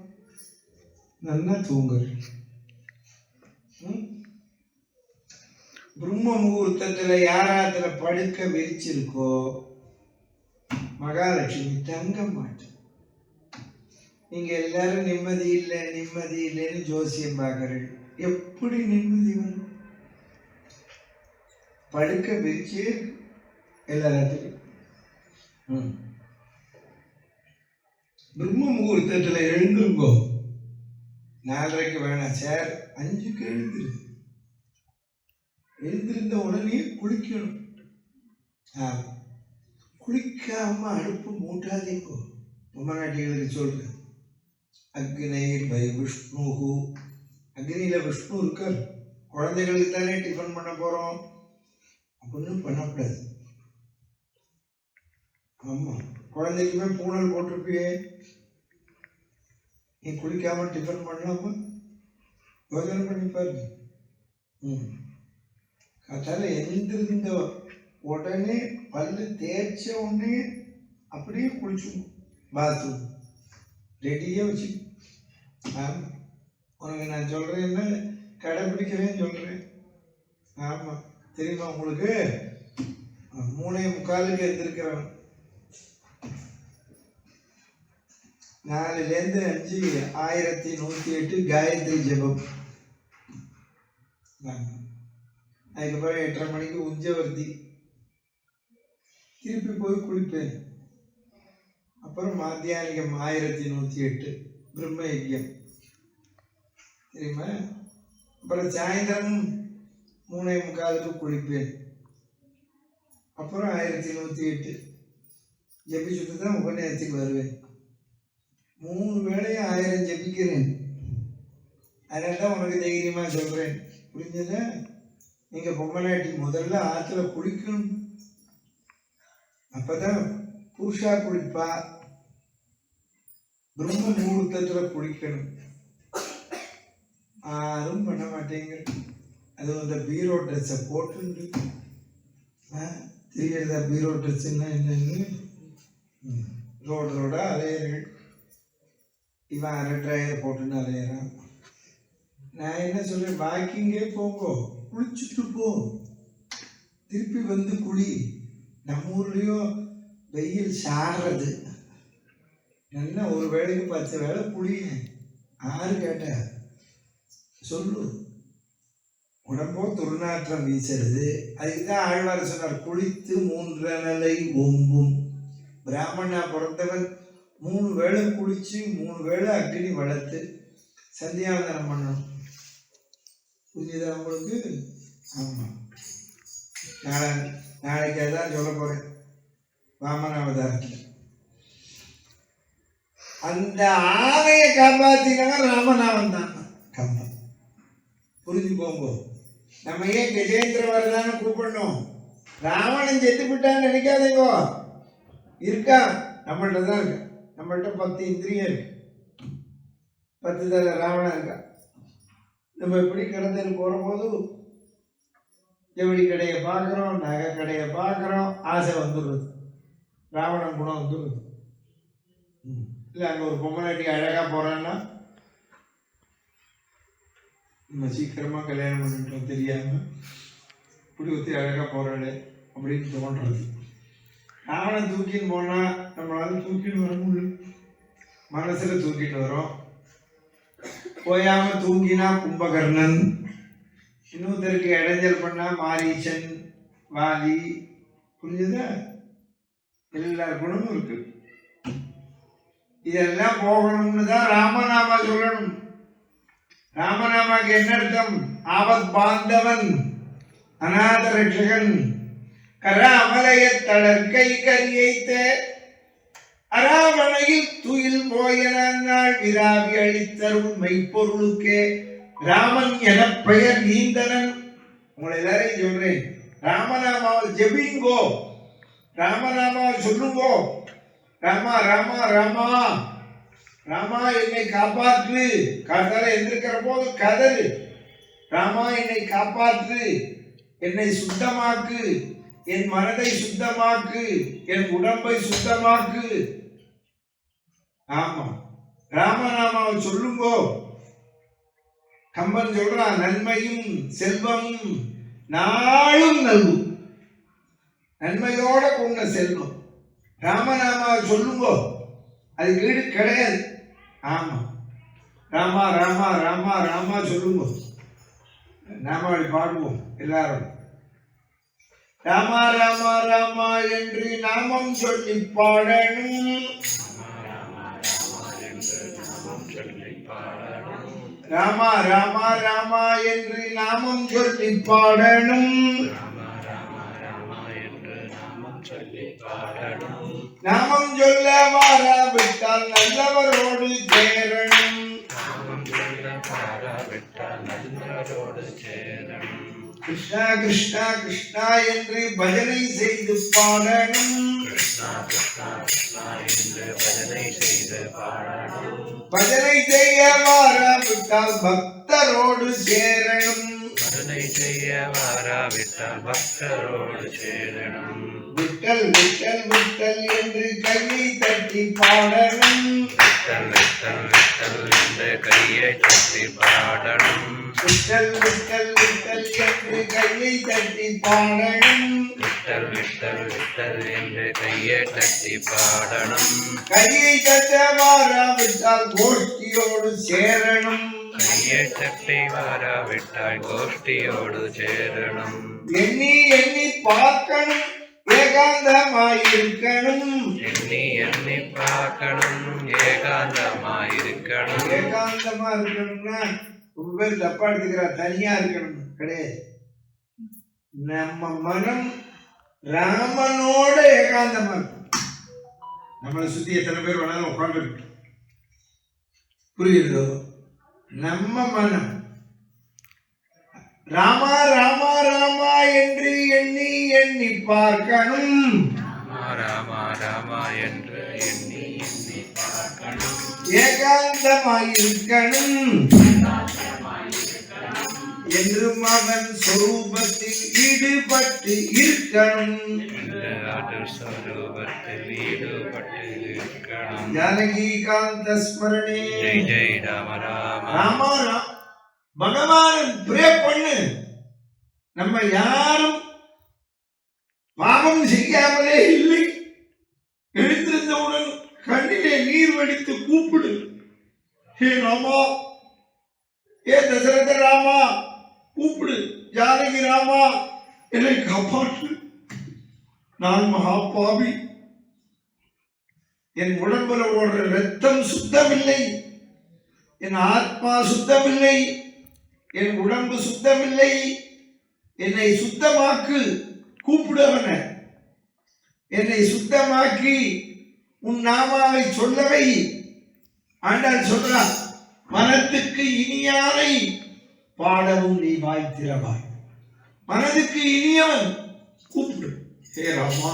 நல்லா தூங்குறோம். பிரம்ம முகூர்த்தத்துல யாராத்துல படுக்க விரிச்சிருக்கோ மகாலட்சுமி தங்க மாட்டேன். நீங்க எல்லாரும் நிம்மதி இல்லை நிம்மதி இல்லைன்னு ஜோசியம் பார்க்கறீங்க, எப்படி நிம்மதி வரும்? படுக்க விரிச்சு எல்லாத்துக்கும் பிரம்ம முகூர்த்தத்தில் எழுந்துங்கோ. 4:30 வேணாம் சார், 5க்கு எழுந்திருந்த உடனே குளிக்கணும். குளிக்காம அடுப்பு மூட்டாதேங்கோ. பொம்மநாட்டிகளுக்கு சொல்றேன். அக்னிர் பை விஷ்ணு, அக்னியில விஷ்ணு இருக்கார். குழந்தைகளுக்கு தானே டிஃபன் பண்ண போறோம், அப்படின்னு பண்ணக்கூடாது. ஆமா, குழந்தைக்குமே பூனல் போட்டிருப்பியே, நீ குளிக்காம டிஃபன் பண்ணலாமா? யோசனை பண்ணி பாருங்க. காத்தால எழுந்திருந்த உடனே பல்லு தேய்ச்ச உடனே அப்படியே குளிச்சு பாத்ரூம் ரெடியே வச்சு. உனக்கு நான் சொல்றேன், என்ன கடைப்பிடிக்கிறேன்னு சொல்றேன். ஆமா, தெரியுமா உங்களுக்கு? 3:45 எழுந்திருக்கிறவன் 4லேருந்து 5 1108 காயத்ரி ஜபம். அதுக்கப்புறம் 8:30 மணிக்கு உஞ்சவர்த்தி, திருப்பி போய் குளிப்பேன். அப்புறம் மாத்தியானிகம் 1108 பிரம்ம யஜ்யம், தெரியுமா? அப்புறம் சாயந்தரம் 3:45க்கு குளிப்பேன். அப்புறம் 1108 ஜபிச்சுட்டு தான் உபநேசத்துக்கு வருவேன். 3 வேளையும் 1000 ஜபிக்கிறேன். அதனால தான் உனக்கு தைரியமா சொல்றேன், புரிஞ்சதா? நீங்க பொம்மநாட்டி முதல்ல ஆத்துல குளிக்கணும். அப்பதான் புருஷா குளிப்பா. பிரம்ம முகூர்த்தத்துல குளிக்கணும். யாரும் பண்ண மாட்டேங்க. அது அந்த பீரோ ட்ரெஸ்ஸை போட்டு தெரியறதா? பீரோ ட்ரெஸ்ஸுன்னா என்னன்னு ரோடா அலையிறீர்கள். இவன் அரட்ராயரை போட்டுன்னு அலையிறான். நான் என்ன சொல்றேன், வாக்கிங்கே போங்கோ, குளிச்சுட்டு போ, திருப்பி வந்து குளி. நம்ம ஊர்லயும் வெயில் சாடுறது, நல்லா ஒரு வேளைக்கு 10 வேளை குளி. ஆறு கேட்ட சொல்லு. உடம்போ துர்நாற்றம் வீசுறது. அதுக்குதான் ஆழ்வார் சொன்னார், குளித்து 3 நிலை ஒம்பும். பிராமணா பிறந்தவன் 3 வேளை குளிச்சு 3 வேளை அக்னி வளர்த்து சந்தியாவந்தனம் பண்ணணும். புரிஞ்சுதா உங்களுக்கு? ஆமா, நாளைக்கு அதான் சொல்ல போறேன். வாமனாவதாரத்தில் அந்த ஆணையை காப்பாத்தினவன் ராமநாமன் தான். கம்பன். புரிஞ்சு போங்க. நம்ம ஏன் கஜேந்திர வரதான்னு கூப்பிடணும்? ராவணன் செத்து விட்டான்னு நினைக்காதீங்கோ. இருக்கா, நம்மள்ட்ட தான் இருக்கு. நம்மள்ட்ட 10 இந்திரியம் இருக்கு. 10 தலை ராவணன் இருக்கா. நம்ம எப்படி கடந்து போகும்போது ஜவுளி கடையை பார்க்குறோம், நகை கடையை பார்க்குறோம், ஆசை வந்துடுறது, ராவணன் குணம் வந்துடுறது. இல்லை, அங்கே ஒரு பொம்மநாட்டி அழகாக போகிறான்னா நம்ம சீக்கிரமாக கல்யாணம் பண்ணிட்டோம் தெரியாமல், இப்படி ஒத்தி அழகாக போகிறாளே அப்படின்னு தோன்றது. ராவணன் தூக்கின்னு போனால் நம்மளால தூக்கின்னு வர முடியும், மனசில் தூக்கிட்டு வரோம். போயாமல் தூங்கினா கும்பகர்ணன், இன்னொருத்தருக்கு இடைஞ்சல் பண்ணா மாரீச்சன், வாலி. புரிஞ்சுதா? எல்லா குணமும் இருக்கு. இதெல்லாம் போகணும்னு தான் ராமநாமா சொல்லணும். ராமநாமாக்கு என்ன அர்த்தம்? ஆபத் பாந்தவன், அநாத ரட்சகன், கர அமலைய தளர்கை கரியைத்த அராவணையில் துயில் போயனால் விராவி அளித்தருள் மெய்ப்பொருளுக்கே ராமன் என பெயர் நீந்தனன். உங்களை எல்லாரையும் சொல்றேன், ராமநாமாவை ஜெபிங்கோ, ராமநாமாவை சொல்லுங்கோ. ராமா ராமா ராமா ராமா என்னை காப்பாற்று. காத்தால எந்திருக்கிற போது கதறு, ராமா என்னை காப்பாற்று, என்னை சுத்தமாக்கு, என் மனதை சுத்தமாக்கு, என் உடம்பை சுத்தமாக்கு. ஆமா, ராமநாமாவை சொல்லுங்கோ. கம்பன் சொல்றான், நன்மையும் செல்வமும் நாளும் நல்கும். நன்மையோட கொண்ட செல்வம் ராமநாமாவை சொல்லுங்கோ, அது வீடு கிடையாது. ஆமா, ராமா ராமா ராமா ராமா சொல்லுங்கோ. நாமாவளி பாடுவோம் எல்லாரும். ராமா ராமா ராமா என்று நாமம் சொல்லி பாடணும். ராமா ராமா ராமா என்று நாமம் சொல்லி பாடணும். நாமம் சொல்ல வாராவிட்டால் நல்லவரோடு சேரணும். கிருஷ்ணா கிருஷ்ணா கிருஷ்ணா என்று பஜனை செய்து பாடணும். பஜனை செய்ய வாராவிட்டால் பக்தரோடு சேரணும். விட்டல் விட்டல் விட்டல் என்று கையை தட்டி பாடணும். விட்டல் விட்டல் விட்டல் என்று கையை தட்டி பாடணும். கையை தட்ட வாராவிட்டால் கோஷ்டியோடு சேரணும். எண்ணி எண்ணி பார்க்கணும், ஏகாந்தமாயிருக்கணும். ஏகாந்தமா இருக்கணும்னா ரொம்ப பேர் தப்பா எடுத்துக்கிறா, தனியா இருக்கணும் கிடையாது. நம்ம மனம் ராமனோட ஏகாந்தமா இருக்கும். நம்மளை சுத்தி எத்தனை பேர் வேணாலும் உட்காந்து இருக்கு, புரியுதோ? நம்ம மனம் ராமா ராமா ராமா என்று எண்ணி எண்ணி பார்க்கணும். ஏகாந்தமாயிருக்கணும். என்றும் அவன் சொரூபத்தில் ஈடுபட்டு இருக்கணும். ஜானகிகாந்த ஸ்மரணே. ராமா பகவான் பிரே பண்ணு. நம்ம யாரும் பாவம் செய்யாமலே இல்லை. எழுந்திருந்தவுடன் கண்ணிலே நீர் வடித்து கூப்பிடு, ஹே ராமா, ஏ தசரத ராமா, கூப்பிடு, ஜானகி ராமா, என்னை காப்பாற்று, நான் மகாபாவி, என் உடம்புல ஓடுற ரத்தம் சுத்தமில்லை, என் ஆத்மா சுத்தமில்லை, என் உடம்பு சுத்தமில்லை, என்னை சுத்தமாக்கு, கூப்பிடுவன, என்னை சுத்தமாக்கி உன் நாமாவை சொல்லவை. ஆண்டாள் சொல்றான், மனத்துக்கு இனியானை பாடவும் நீ வாய்த்திரவாய். மனதுக்கு இனியவன் கூப்பிடு, ஹே ராமா,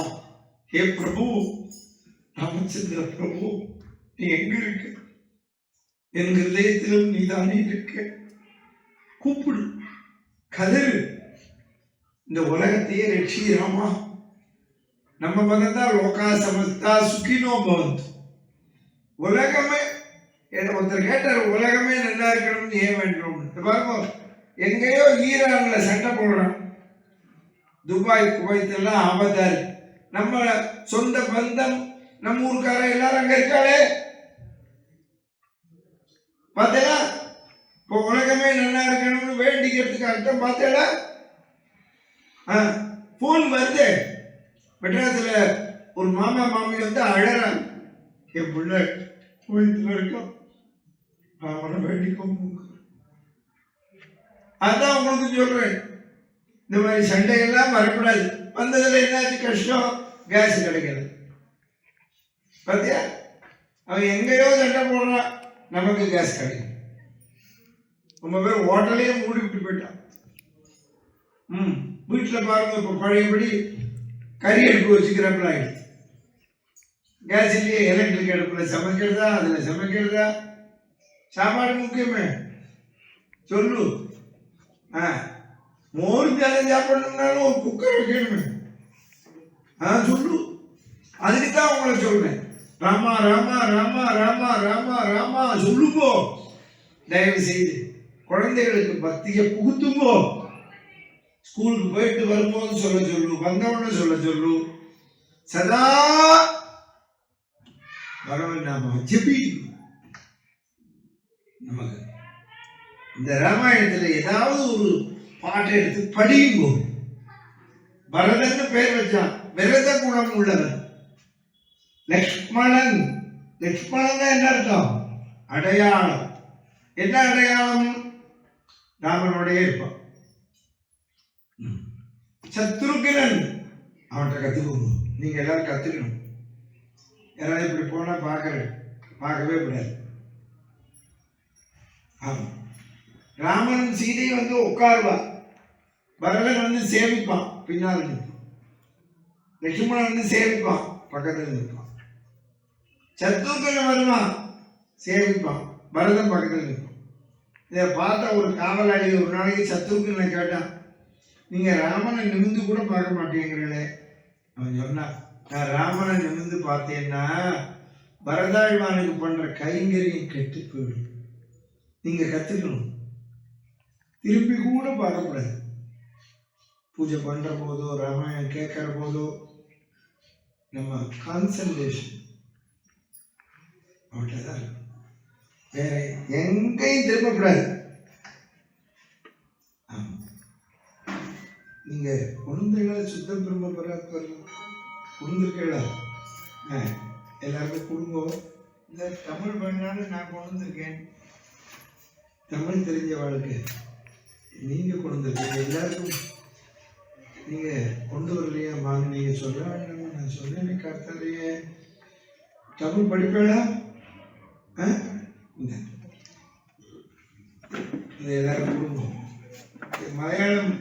ஹே பிரபு, ராமச்சந்திர பிரபு, நீ எங்க இருக்க? என் ஹிருதயத்திலும் நீதானே இருக்க. கூப்பிடு, கதறு, இந்த உலகத்தையே ரட்சி ராமா. நம்ம மதம் தான் லோகா சமஸ்தா சுகினோ பவந்து. உலகமே, ஒருத்தர் கேட்டார், உலகமே நல்லா இருக்கணும்னு ஏன் வேண்டும்? பாருங்க, எங்கேயோ ஈரான்ல சண்டை போடுறான், துபாய் குவைத் எல்லாம் ஆபத்தாரு. நம்ம சொந்த பந்தம், நம்ம ஊருக்கார எல்லாரும் அங்க இருக்காளே, பார்த்தா இப்போ உலகமே நல்லா இருக்கணும்னு வேண்டிக்கிறதுக்கு அர்த்தம் பார்த்தா. போன் வருது, மெட்ராஸ்ல ஒரு மாமா மாமி வந்து அழறாங்க, என் பிள்ளை கோயத்துல இருக்கோம், அவனை வேண்டிக்கும். அதான் உங்களுக்கு சொல்றேன், இந்த மாதிரி சண்டையெல்லாம் வரக்கூடாது. வந்ததுல என்னாச்சு கஷ்டம், கேஸ் கிடைக்கிறது. பார்த்தியா, அவன் எங்கேயோ சண்டை போடுறான், நமக்கு கேஸ் கிடைக்கும். ரொம்ப பேர் ஹோட்டலையே மூடி விட்டு போயிட்டான். வீட்டில் பாருங்க, இப்போ பழையபடி கறி அடுப்பு வச்சுக்கிறப்பல ஆயிடுச்சு. கேஸ் இல்லையே, எலக்ட்ரிக் அடுப்புல சமைக்கிறதா, அதுல சமைக்கிறதா? சாப்பாடு முக்கியமே. சொல்லு, மோர் ஜாலை சாப்பிடணும்னாலும் ஒரு குக்கர் வைக்கணுமே. சொல்லு, அதுக்கு தான் உங்களை சொல்றேன். ராமா ராமா ராமா ராமா ராமா ராமா சொல்லுங்கோ. தயவு செய்து குழந்தைகளுக்கு பக்தியை புகுத்துங்கோ. ஸ்கூலுக்கு போயிட்டு வரும்போது சொல்ல சொல்லு, வந்தவொன்னு சொல்ல சொல்லு. சதா பகவன் நாம ஜெபி. நமக்கு இந்த ராமாயணத்துல ஏதாவது ஒரு பாட்டை எடுத்து படியுங்கோ. பரதன்னு பேர் வச்சான், விரத குணம் உள்ளவன். லக்ஷ்மணன், லக்ஷ்மணன் என்ன அர்த்தம்? அடையாளம். என்ன அடையாளம்? ராமனோடயே இருப்பான். சத்ருகனன் அவன்கிட்ட கத்துக்கோங்க. நீங்க எல்லாரும் கத்துக்கணும். யாராவது இப்படி போனா பார்க்கவே கூடாது. ஆமா, ராமன் சீதை வந்து உட்காருவா, பரதன் வந்து சேவிப்பான், பின்னால் நிற்பான். லட்சுமணன் வந்து சேவிப்பான், பக்கத்தில் நிற்பான். சத்ருகன் வருவான், சேவிப்பான், பரதன் பக்கத்தில் நிற்பான். இதை பார்த்தா ஒரு காவலாளி ஒரு நாளைக்கு சத்ருகனை கேட்டான், நீங்க ராமனை நிமிந்து கூட பார்க்க மாட்டேங்கிறீங்களே. அவன் சொன்னான், நான் ராமனை நிமிந்து பார்த்தேன்னா பரதாழ்வானுக்கு பண்ற கைங்கரியம் கெட்டு போயிடும். நீங்க கத்துக்கணும். திருப்பி கூட பார்க்கக்கூடாது. பூஜை பண்ற போதோ ராமாயணம் கேட்கிற போதோ நம்ம கான்சன்ட்ரேஷன் அவன்கிட்டதான் வேற எங்கேயும் திரும்பக்கூடாது. நீங்க குழந்தைகளை சுத்தம் திரும்ப குழந்தைகளா எல்லாருக்கும் குடும்பம் இந்த தமிழ் பண்ணாலும் நான் கொண்டு வந்திருக்கேன். தமிழ் தெரிஞ்ச வாழ்க்கை நீங்க கொண்டு வந்திருக்கீங்க. எல்லாருக்கும் நீங்க கொண்டு வரலையா வாங்க, நீங்க சொல்ல வேண்டாம், நான் சொல்ல எனக்கு அர்த்தம் இல்லையே. தமிழ் படிப்பேடா இந்த எல்லாரும் குடும்பம். மலையாளம்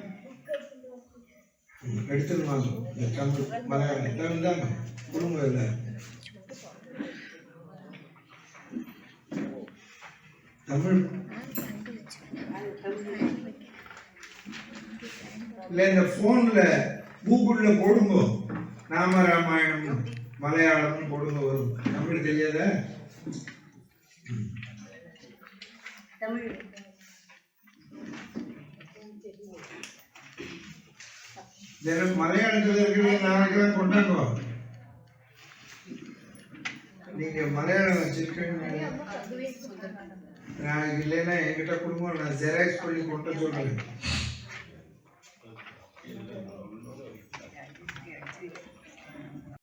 எடுத்துருவாங்க, இந்த தமிழ் மலையாளம் தமிழ் தான் குடும்பம் எல்லாரும். தமிழ் இல்லை, இந்த போன்ல கூகுள்ல போடுங்க, நாம ராமாயணம் மலையாளம் போடுங்க, வரும். தமிழ் தெரியாத மலையாளத்தில் இருக்கிற நாளைக்கெல்லாம் கொண்டாங்க. நீங்க மலையாளம் வச்சிருக்கீங்க, நாளைக்கு இல்லைன்னா என்கிட்ட கொடுங்க, நான் ஜெராக்ஸ் பண்ணி கொண்டு சொல்றேன்.